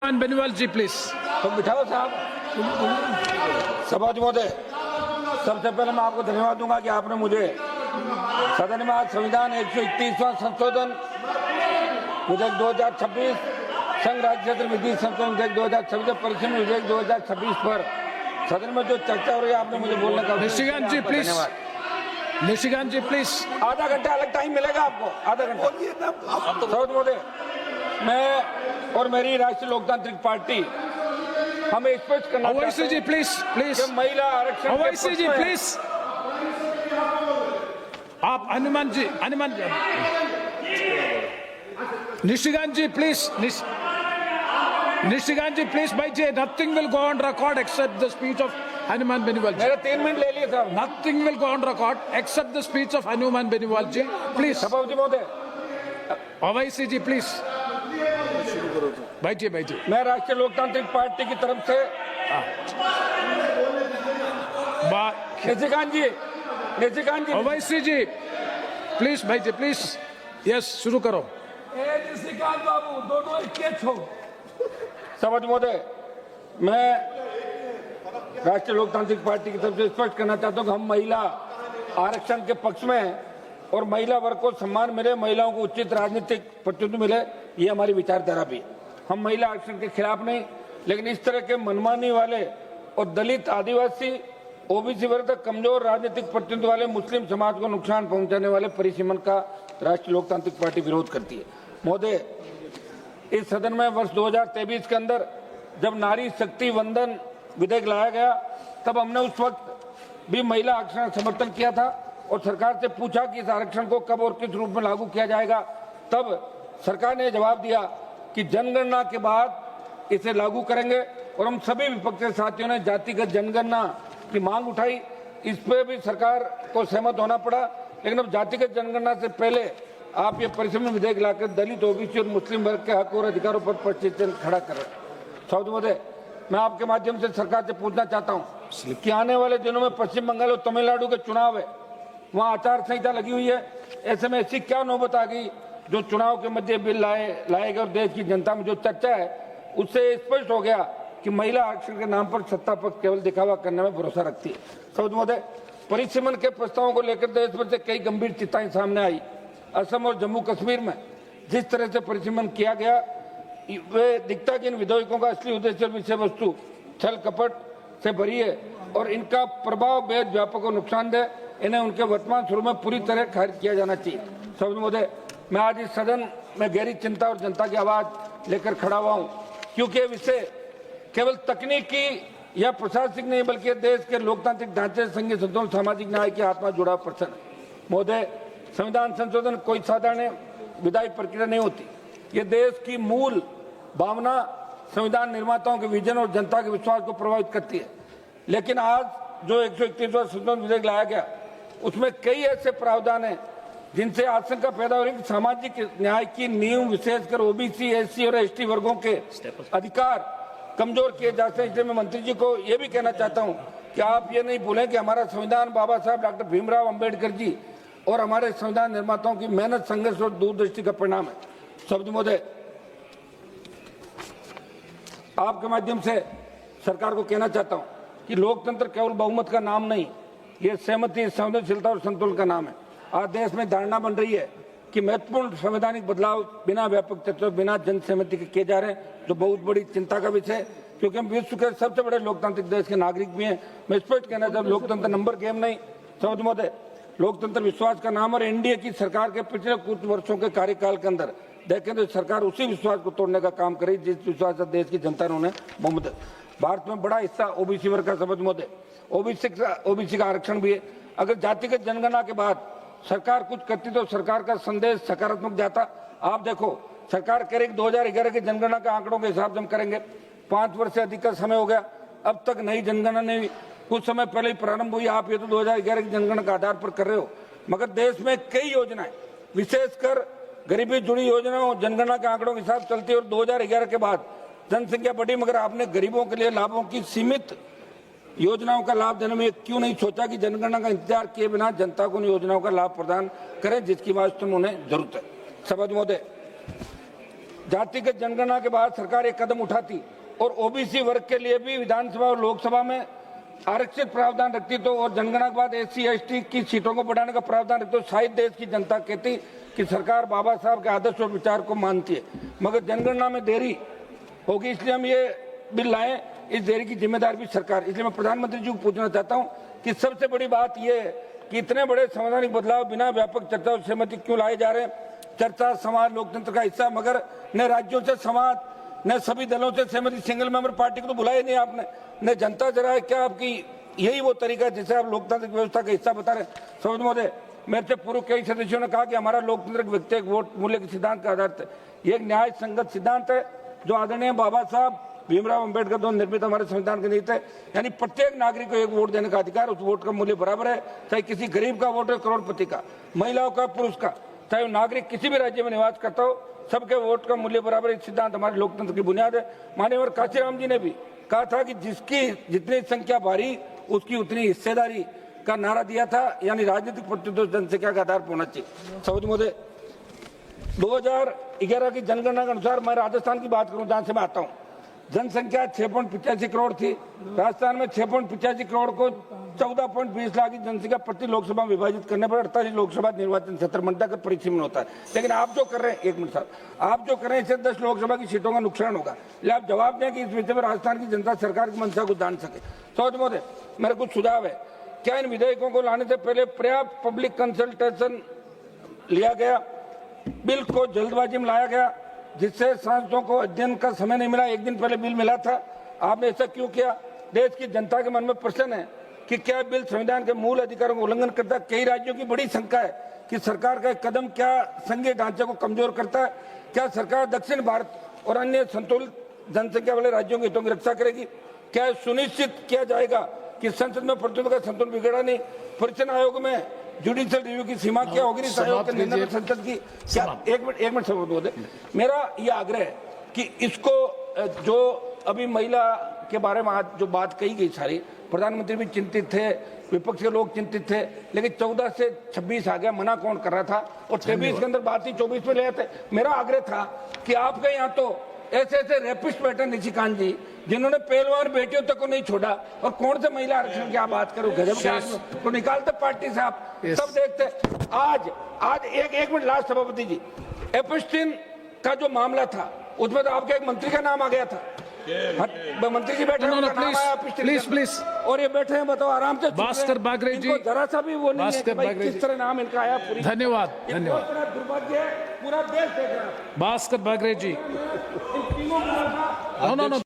Beniwal ji please. तो बिठाओ साहब। सभापति महोदय, सबसे पहले मैं आपको धन्यवाद दूंगा कि आपने मुझे सदन में आज संविधान 131वां संशोधन विधेयक 2026 संघ राज्य क्षेत्र विधि संशोधन विधेयक 2026 परिसीमन विधेयक 2026 पर सदन में जो चर्चा हो रही है आपने मुझे बोलने का निशिकांत जी प्लीज। निशिकांत जी प्लीज। आधा घंटा अलग टाइम मिलेगा आपको, आधा घंटा। सभापति महोदय, मैं और मेरी राष्ट्रीय लोकतांत्रिक पार्टी हमें स्पष्ट करना ओवैसी जी प्लीज प्लीज। महिला आरक्षण ओवैसी जी प्लीज। आप हनुमान जी निशिकांत जी प्लीज। निशिकांत जी प्लीज बैठिए। Nothing will go on record except the speech of Hanuman Beniwal ji. मेरे 3 मिनट ले लिए साहब। Nothing will go on record except the speech of Hanuman Beniwal ji please. सभापति महोदय, ओवैसी जी प्लीज बैठिए बैठिए। मैं राष्ट्रीय लोकतांत्रिक पार्टी की तरफ से निशिकांत जी ओवैसी जी प्लीज बैठिए प्लीज। यस शुरू करो। निशिकांत बाबू दोनों एक हो। सभापति महोदय, मैं राष्ट्रीय लोकतांत्रिक पार्टी की तरफ से स्पष्ट करना चाहता हूं कि हम महिला आरक्षण के पक्ष में हैं और महिला वर्ग को सम्मान मिले, महिलाओं को उचित राजनीतिक प्रतिनिधित्व मिले, ये हमारी विचारधारा भी है। हम महिला आरक्षण के खिलाफ नहीं, लेकिन इस तरह के मनमानी वाले और दलित, आदिवासी, ओबीसी वर्ग तक कमजोर राजनीतिक प्रतिनिधित्व वाले मुस्लिम समाज को नुकसान पहुंचाने वाले परिसीमन का राष्ट्रीय लोकतांत्रिक पार्टी विरोध करती है। महोदय, इस सदन में वर्ष 2023 के अंदर जब नारी शक्ति वंदन विधेयक लाया गया, तब हमने उस वक्त भी महिला आरक्षण समर्थन किया था और सरकार से पूछा कि इस आरक्षण को कब और किस रूप में लागू किया जाएगा। तब सरकार ने जवाब दिया कि जनगणना के बाद इसे लागू करेंगे और हम सभी विपक्षी साथियों ने जातिगत जनगणना की मांग उठाई। इस पे भी सरकार को सहमत होना पड़ा, लेकिन अब जातिगत जनगणना से पहले आप ये परिसीमन विधेयक लाकर दलित, ओबीसी और मुस्लिम वर्ग के हक और अधिकारों पर प्रश्न खड़ा कर रहे हैं। सभापति महोदय, मैं आपके माध्यम से सरकार से पूछना चाहता हूँ कि आने वाले दिनों में पश्चिम बंगाल और तमिलनाडु के चुनाव है, वहाँ आचार संहिता लगी हुई है। ऐसे में ऐसी क्या नौबत आ गई जो चुनाव के मध्य बिल लाए गए और देश की जनता में जो चर्चा है उससे स्पष्ट हो गया कि महिला आरक्षण के नाम पर सत्ता पक्ष केवल दिखावा करने में भरोसा रखती है। सभापति महोदय, परिसीमन के प्रस्तावों को लेकर देश भर से कई गंभीर चिंताएं सामने आई। असम और जम्मू कश्मीर में जिस तरह से परिसीमन किया गया, वे दिखता कि इन विधेयकों का असली उद्देश्य और विषय वस्तु छल कपट से भरी है और इनका प्रभाव बेहद व्यापक और नुकसानदेह। इन्हें उनके वर्तमान स्वरूप में पूरी तरह खारिज किया जाना चाहिए। सभापति महोदय, मैं आज इस सदन में गहरी चिंता और जनता की आवाज लेकर खड़ा हुआ हूं, क्योंकि ये विषय केवल तकनीकी या प्रशासनिक नहीं बल्कि देश के लोकतांत्रिक ढांचे, संघीय संतुलन, सामाजिक न्याय के आत्मा जुड़ा प्रश्न है। महोदय, संविधान संशोधन कोई साधारण विधायी प्रक्रिया नहीं होती। ये देश की मूल भावना, संविधान निर्माताओं के विजन और जनता के विश्वास को प्रभावित करती है। लेकिन आज जो 131वां संशोधन विधेयक लाया गया, उसमें कई ऐसे प्रावधान हैं जिनसे आशंका पैदा हो रही है कि सामाजिक न्याय की नींव, विशेषकर ओबीसी, एससी और एसटी वर्गों के अधिकार कमजोर किए जा सकते हैं। इसलिए मैं मंत्री जी को यह भी कहना चाहता हूं कि आप ये नहीं भूलें कि हमारा संविधान बाबा साहब डॉक्टर भीमराव अंबेडकर जी और हमारे संविधान निर्माताओं की मेहनत, संघर्ष और दूरदृष्टि का परिणाम है। सभापति महोदय, आपके माध्यम से सरकार को कहना चाहता हूं कि लोकतंत्र केवल बहुमत का नाम नहीं, ये सहमति, संवेदनशीलता और संतुलन का नाम है। आज देश में धारणा बन रही है कि महत्वपूर्ण संवैधानिक बदलाव बिना व्यापक चर्चा, बिना जन सहमति के किए जा रहे हैं, जो बहुत बड़ी चिंता का विषय है, क्योंकि हम विश्व के सबसे बड़े लोकतांत्रिक देश के नागरिक भी हैं। मैं स्पष्ट कहना चाहता हूं, लोकतंत्र नंबर गेम नहीं। सभापति महोदय, लोकतंत्र विश्वास का नाम और एनडीए की सरकार के पिछले कुछ वर्षों के कार्यकाल के अंदर देखें तो सरकार उसी विश्वास को तोड़ने का काम करी जिस विश्वास से देश की जनता ने उन्हें बहुमत। भारत में बड़ा हिस्सा ओबीसी वर्ग का। सभापति महोदय, ओबीसी का आरक्षण भी है। अगर जातिगत जनगणना के बाद सरकार कुछ करती तो सरकार का संदेश सकारात्मक जाता। आप देखो, सरकार कह रही 2011 की जनगणना के आंकड़ों के हिसाब से हम करेंगे। 5 वर्ष से अधिक का समय हो गया, अब तक नई जनगणना नहीं हुई। कुछ समय पहले ही प्रारंभ हुई। आप ये तो 2011 की जनगणना के आधार पर कर रहे हो, मगर देश में कई योजनाएं, विशेषकर गरीबी जुड़ी योजनाओं, जनगणना के आंकड़ों के हिसाब चलती है और 2011 के बाद जनसंख्या बढ़ी, मगर आपने गरीबों के लिए लाभों की सीमित योजनाओं का लाभ देने में क्यों नहीं सोचा कि जनगणना का इंतजार किए बिना जनता को उन योजनाओं का लाभ प्रदान करें जिसकी वास्तव में उन्हें जरूरत है। सभापति महोदय, जातिगत जनगणना के बाद सरकार एक कदम उठाती और ओबीसी वर्ग के लिए भी विधानसभा और लोकसभा में आरक्षित प्रावधान रखती तो और जनगणना के बाद एससी एसटी की सीटों को बढ़ाने का प्रावधान रखती तो शायद देश की जनता कहती कि सरकार बाबा साहब के आदर्श और विचार को मानती है। मगर जनगणना में देरी होगी, इसलिए हम ये बिल लाए। इस देरी की जिम्मेदार भी सरकार। इसलिए मैं प्रधानमंत्री जी को पूछना चाहता हूँ कि सबसे बड़ी बात यह है कि इतने बड़े संवैधानिक बदलाव बिना व्यापक चर्चा और सहमति क्यों लाए जा रहे हैं। चर्चा समाज लोकतंत्र का हिस्सा, मगर न राज्यों से समाज न सभी दलों से सहमति। सिंगल मेंबर पार्टी को तो बुलाया नहीं आपने, न जनता जरा है। क्या आपकी यही वो तरीका है जिसे आप लोकतांत्रिक व्यवस्था का हिस्सा बता रहे हैं? सौद महोदय, मेरे से पूर्व कई सदस्यों ने कहा कि हमारा लोकतंत्र व्यक्तिगत वोट मूल्य के सिद्धांत का आधार है। ये एक न्याय संगत सिद्धांत है जो आदरणीय बाबा साहब भीमराव अंबेडकर द्वारा निर्मित हमारे संविधान के नीति है। यानी प्रत्येक नागरिक को एक वोट देने का अधिकार, उस वोट का मूल्य बराबर है, चाहे किसी गरीब का वोट है, करोड़पति का, महिलाओं का, पुरुष का, चाहे नागरिक किसी भी राज्य में निवास करता हो, सबके वोट का मूल्य बराबर। इस सिद्धांत हमारे लोकतंत्र की बुनियाद है। माननीय काशीराम जी ने भी कहा था कि जिसकी जितनी संख्या भारी उसकी उतनी हिस्सेदारी का नारा दिया था, यानी राजनीतिक प्रतिनिधित्व जनसंख्या का आधार पर होना चाहिए। सौद महोदय, 2011 की जनगणना के अनुसार मैं राजस्थान की बात करूं जहां से मैं आता हूं, जनसंख्या 6.85 करोड़ थी। राजस्थान में 6.85 करोड़ को 14.20 लाख की जनसंख्या प्रति लोकसभा विभाजित करने पर 48 लोकसभा निर्वाचन क्षेत्र बनता कर परिसीमन होता है। लेकिन आप जो कर रहे हैं, एक मिनट साहब, आप जो कर रहे हैं इससे 10 लोकसभा की सीटों का नुकसान होगा। इसलिए आप जवाब दें कि इस विषय में राजस्थान की जनता सरकार की मंशा को जान सके। सौद महोदय, मेरा कुछ सुझाव है। क्या इन विधेयकों को लाने से पहले पर्याप्त पब्लिक कंसल्टेशन लिया गया? बिल को जल्दबाजी में लाया गया जिससे सांसदों को अध्ययन का समय नहीं मिला। एक दिन पहले बिल मिला था, आपने ऐसा क्यों किया? देश की जनता के मन में प्रश्न है कि क्या बिल संविधान के मूल अधिकारों का उल्लंघन करता है? कई राज्यों की बड़ी शंका है कि सरकार का एक कदम क्या संघीय ढांचे को कमजोर करता है। क्या सरकार दक्षिण भारत और अन्य संतुलित जनसंख्या वाले राज्यों के हितों की रक्षा करेगी? क्या सुनिश्चित किया जाएगा कि संसद में प्रतिनिधित्व का संतुलन बिगड़ा नहीं? परिचय आयोग में जुडिशियल रिव्यू की सीमा क्या होगी? आयोग के निर्णय संसद की क्या? एक मिनट समझ, मेरा यह आग्रह है कि इसको जो अभी महिला के बारे में आज जो बात कही गई सारी, प्रधानमंत्री भी चिंतित थे, विपक्ष के लोग चिंतित थे, लेकिन 14 से 26 आ गया, मना कौन कर रहा था? और 23 के अंदर बात ही 24 में ले आते। मेरा आग्रह था कि आपके यहाँ तो ऐसे ऐसे रेपिस्ट बैठे निशिकांत जी जिन्होंने पहलवान बेटियों तक को नहीं छोड़ा, और कौन से महिला आरक्षण की आप बात करो? गजब के आदमी तो निकालते पार्टी से आप सब देखते। आज एक मिनट लास्ट, सभापति जी, एपस्टीन का जो मामला था उसमें तो आपके एक मंत्री का नाम आ गया था। मंत्री जी बैठे प्लीज, और ये बैठे हैं, बताओ आराम से। भास्कर बागरे जी, जरा सा भी वो नहीं है कि भाई किस तरह नाम इनका आया। धन्यवाद। बड़ा दुर्भाग्य है, पूरा देश देख रहा है। भास्कर बागरे जी, नो